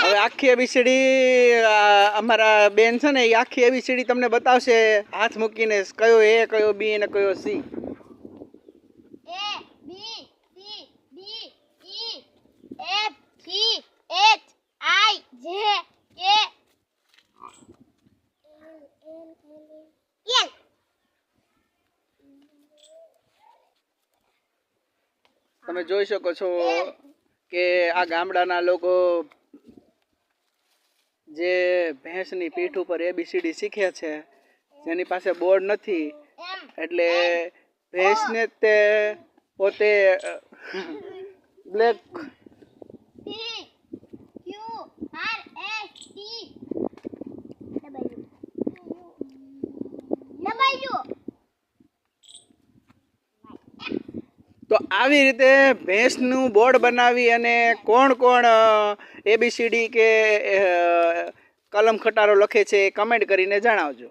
હવે આખી એબીસીડી અમારા બેન છે ને એ આખી એબીસીડી તમને બતાવશે હાથ મૂકીને કયો એ કયો બી અને કયો સી. તમે જોઈ શકો છો કે આ ગામડાના લોકો જે ભેંસની પીઠ ઉપર એબીસીડી શીખે છે, જેની પાસે બોર્ડ નથી એટલે ભેંસને તે પોતે બ્લેક તો આવી રીતે ભેંસનું બોર્ડ બનાવી અને કોણ કોણ એબીસીડી કે કલમ ખટારો લખે છે એ કમેન્ટ કરીને જણાવજો.